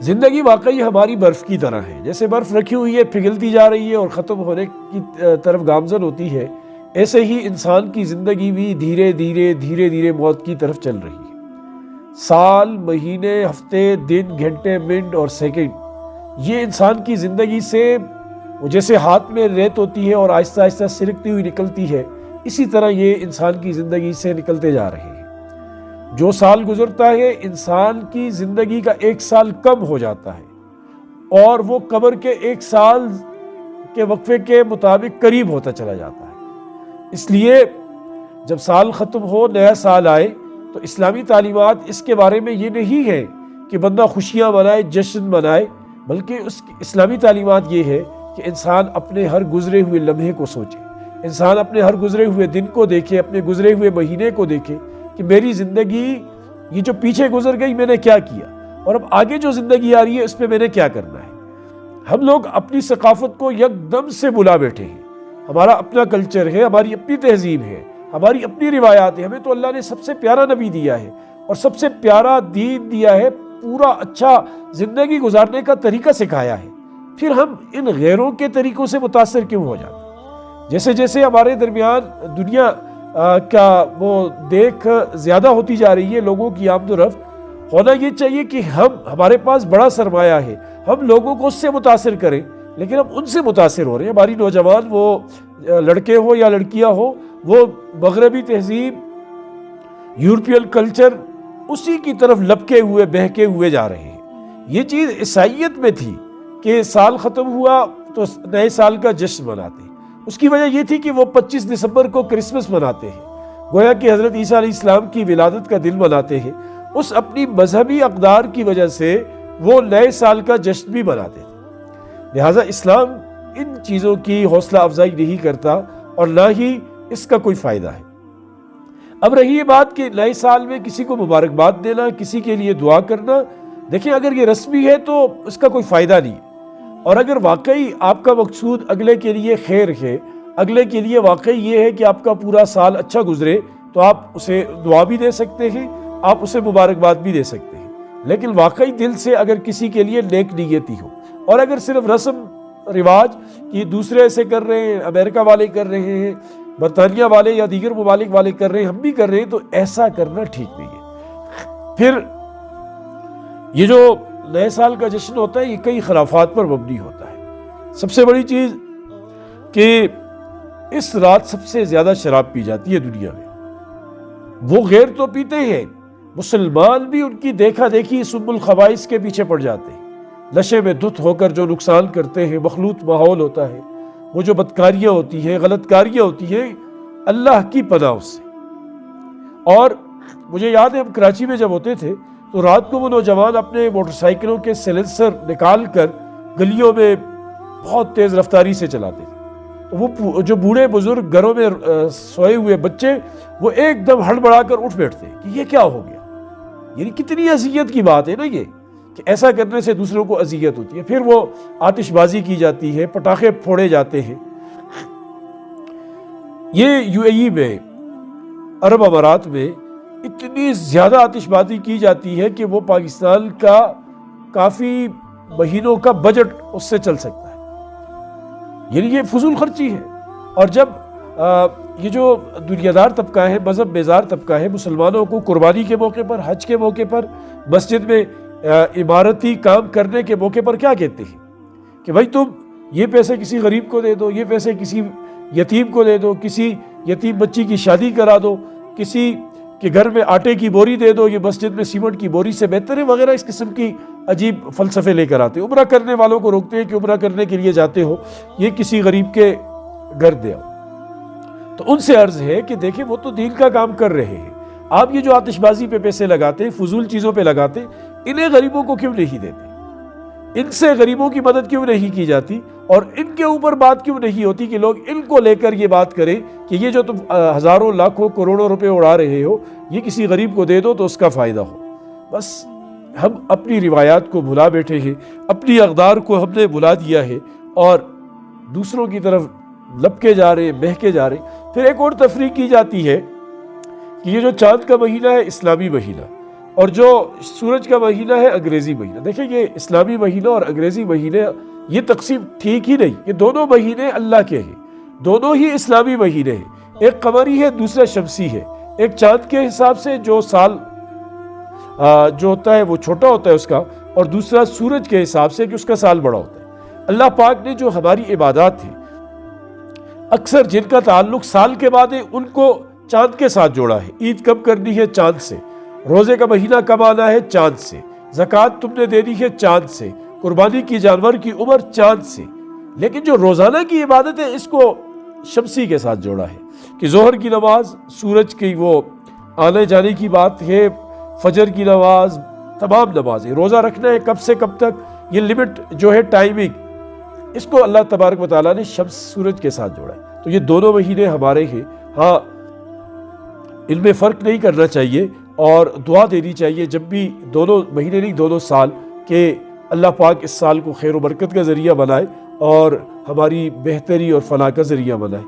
زندگی واقعی ہماری برف کی طرح ہے، جیسے برف رکھی ہوئی ہے پگھلتی جا رہی ہے اور ختم ہونے کی طرف گامزن ہوتی ہے، ایسے ہی انسان کی زندگی بھی دھیرے دھیرے موت کی طرف چل رہی ہے۔ سال، مہینے، ہفتے، دن، گھنٹے، منٹ اور سیکنڈ یہ انسان کی زندگی سے جیسے ہاتھ میں ریت ہوتی ہے اور آہستہ آہستہ سرکتی ہوئی نکلتی ہے، اسی طرح یہ انسان کی زندگی سے نکلتے جا رہے ہیں۔ جو سال گزرتا ہے انسان کی زندگی کا 1 سال کم ہو جاتا ہے اور وہ قبر کے 1 سال کے وقفے کے مطابق قریب ہوتا چلا جاتا ہے۔ اس لیے جب سال ختم ہو، نیا سال آئے تو اسلامی تعلیمات اس کے بارے میں یہ نہیں ہے کہ بندہ خوشیاں منائے، جشن منائے، بلکہ اس کی اسلامی تعلیمات یہ ہے کہ انسان اپنے ہر گزرے ہوئے لمحے کو سوچے، انسان اپنے ہر گزرے ہوئے دن کو دیکھے، اپنے گزرے ہوئے مہینے کو دیکھے کہ میری زندگی یہ جو پیچھے گزر گئی میں نے کیا کیا، اور اب آگے جو زندگی آ رہی ہے اس پہ میں نے کیا کرنا ہے۔ ہم لوگ اپنی ثقافت کو یکدم سے بلا بیٹھے ہیں۔ ہمارا اپنا کلچر ہے، ہماری اپنی تہذیب ہے، ہماری اپنی روایات ہیں۔ ہمیں تو اللہ نے سب سے پیارا نبی دیا ہے اور سب سے پیارا دین دیا ہے، پورا اچھا زندگی گزارنے کا طریقہ سکھایا ہے۔ پھر ہم ان غیروں کے طریقوں سے متاثر کیوں ہو جاتے ہیں؟ جیسے جیسے ہمارے درمیان دنیا کا وہ دیکھ زیادہ ہوتی جا رہی ہے، لوگوں کی آمد و رفت، ہونا یہ چاہیے کہ ہمارے پاس بڑا سرمایہ ہے، ہم لوگوں کو اس سے متاثر کریں، لیکن ہم ان سے متاثر ہو رہے ہیں۔ ہماری نوجوان، وہ لڑکے ہو یا لڑکیاں ہو، وہ مغربی تہذیب، یورپین کلچر، اسی کی طرف لپکے ہوئے بہکے ہوئے جا رہے ہیں۔ یہ چیز عیسائیت میں تھی کہ سال ختم ہوا تو نئے سال کا جشن مناتے ہیں۔ اس کی وجہ یہ تھی کہ وہ 25 دسمبر کو کرسمس مناتے ہیں، گویا کہ حضرت عیسیٰ علیہ السلام کی ولادت کا دن مناتے ہیں۔ اس اپنی مذہبی اقدار کی وجہ سے وہ نئے سال کا جشن بھی مناتے تھے۔ لہٰذا اسلام ان چیزوں کی حوصلہ افزائی نہیں کرتا اور نہ ہی اس کا کوئی فائدہ ہے۔ اب رہی یہ بات کہ نئے سال میں کسی کو مبارکباد دینا، کسی کے لیے دعا کرنا، دیکھیں اگر یہ رسمی ہے تو اس کا کوئی فائدہ نہیں ہے، اور اگر واقعی آپ کا مقصود اگلے کے لیے خیر ہے، اگلے کے لیے واقعی یہ ہے کہ آپ کا پورا سال اچھا گزرے، تو آپ اسے دعا بھی دے سکتے ہیں، آپ اسے مبارکباد بھی دے سکتے ہیں۔ لیکن واقعی دل سے اگر کسی کے لیے نیک نیتی ہو، اور اگر صرف رسم رواج کہ دوسرے ایسے کر رہے ہیں، امریکہ والے کر رہے ہیں، برطانیہ والے یا دیگر ممالک والے کر رہے ہیں، ہم بھی کر رہے ہیں، تو ایسا کرنا ٹھیک نہیں ہے۔ پھر یہ جو نئے سال کا جشن ہوتا ہے یہ کئی خرافات پر مبنی ہوتا ہے۔ سب سے بڑی چیز کہ اس رات سب سے زیادہ شراب پی جاتی ہے دنیا میں۔ وہ غیر تو پیتے ہیں، مسلمان بھی ان کی دیکھا دیکھی سم الخبائث کے پیچھے پڑ جاتے ہیں، نشے میں دھت ہو کر جو نقصان کرتے ہیں، مخلوط ماحول ہوتا ہے، وہ جو بدکاریاں ہوتی ہیں، غلط کاریاں ہوتی ہیں، اللہ کی پناہ اس سے۔ اور مجھے یاد ہے ہم کراچی میں جب ہوتے تھے تو رات کو وہ نوجوان اپنے موٹر سائیکلوں کے سیلنسر نکال کر گلیوں میں بہت تیز رفتاری سے چلاتے تھے، تو وہ جو بوڑھے بزرگ گھروں میں سوئے ہوئے بچے وہ ایک دم ہڑبڑا کر اٹھ بیٹھتے کہ یہ کیا ہو گیا۔ یعنی کتنی اذیت کی بات ہے نا یہ، کہ ایسا کرنے سے دوسروں کو اذیت ہوتی ہے۔ پھر وہ آتش بازی کی جاتی ہے، پٹاخے پھوڑے جاتے ہیں۔ یہ یو اے ای میں، عرب امارات میں اتنی زیادہ آتش بازی کی جاتی ہے کہ وہ پاکستان کا کافی مہینوں کا بجٹ اس سے چل سکتا ہے۔ یعنی یہ فضول خرچی ہے۔ اور جب یہ جو دنیا دار طبقہ ہے، مذہب بیزار طبقہ ہے، مسلمانوں کو قربانی کے موقع پر، حج کے موقع پر، مسجد میں عمارتی کام کرنے کے موقع پر کیا کہتے ہیں کہ بھائی تم یہ پیسے کسی غریب کو دے دو، یہ پیسے کسی یتیم کو دے دو، کسی یتیم بچی کی شادی کرا دو، کسی کہ گھر میں آٹے کی بوری دے دو، یہ مسجد میں سیمنٹ کی بوری سے بہتر ہے، وغیرہ اس قسم کی عجیب فلسفے لے کر آتے ہیں۔ عمرہ کرنے والوں کو روکتے ہیں کہ عمرہ کرنے کے لیے جاتے ہو، یہ کسی غریب کے گھر دے آؤ۔ تو ان سے عرض ہے کہ دیکھیں وہ تو دین کا کام کر رہے ہیں، آپ یہ جو آتش بازی پہ پیسے لگاتے ہیں، فضول چیزوں پہ لگاتے ہیں، انہیں غریبوں کو کیوں نہیں دیتے؟ ان سے غریبوں کی مدد کیوں نہیں کی جاتی؟ اور ان کے اوپر بات کیوں نہیں ہوتی کہ لوگ ان کو لے کر یہ بات کریں کہ یہ جو تم ہزاروں لاکھوں کروڑوں روپے اڑا رہے ہو، یہ کسی غریب کو دے دو تو اس کا فائدہ ہو۔ بس ہم اپنی روایات کو بھلا بیٹھے ہیں، اپنی اقدار کو ہم نے بھلا دیا ہے، اور دوسروں کی طرف لپکے جا رہے ہیں، بہکے جا رہے ہیں۔ پھر ایک اور تفریق کی جاتی ہے کہ یہ جو چاند کا مہینہ ہے اسلامی مہینہ، اور جو سورج کا مہینہ ہے انگریزی مہینہ۔ دیکھیں یہ اسلامی مہینہ اور انگریزی مہینے، یہ تقسیم ٹھیک ہی نہیں۔ یہ دونوں مہینے اللہ کے ہیں، دونوں ہی اسلامی مہینے ہیں۔ ایک قمری ہے، دوسرا شمسی ہے۔ ایک چاند کے حساب سے جو سال جو ہوتا ہے وہ چھوٹا ہوتا ہے اس کا، اور دوسرا سورج کے حساب سے کہ اس کا سال بڑا ہوتا ہے۔ اللہ پاک نے جو ہماری عبادات ہیں اکثر جن کا تعلق سال کے بعد ہے ان کو چاند کے ساتھ جوڑا ہے۔ عید کب کرنی ہے؟ چاند سے۔ روزے کا مہینہ کب آنا ہے؟ چاند سے۔ زکوٰۃ تم نے دینی ہے؟ چاند سے۔ قربانی کی جانور کی عمر؟ چاند سے۔ لیکن جو روزانہ کی عبادت ہے اس کو شمسی کے ساتھ جوڑا ہے کہ ظہر کی نماز، سورج کی وہ آنے جانے کی بات ہے، فجر کی نماز، تمام نمازیں، روزہ رکھنا ہے کب سے کب تک، یہ لمٹ جو ہے ٹائمنگ، اس کو اللہ تبارک و تعالیٰ نے شمس سورج کے ساتھ جوڑا ہے۔ تو یہ دونوں مہینے ہمارے ہیں۔ ہاں ان میں فرق نہیں کرنا چاہیے اور دعا دینی چاہیے جب بھی، دونوں مہینے نہیں دونوں سال، کہ اللہ پاک اس سال کو خیر و برکت کا ذریعہ بنائے اور ہماری بہتری اور فلاح کا ذریعہ بنائے۔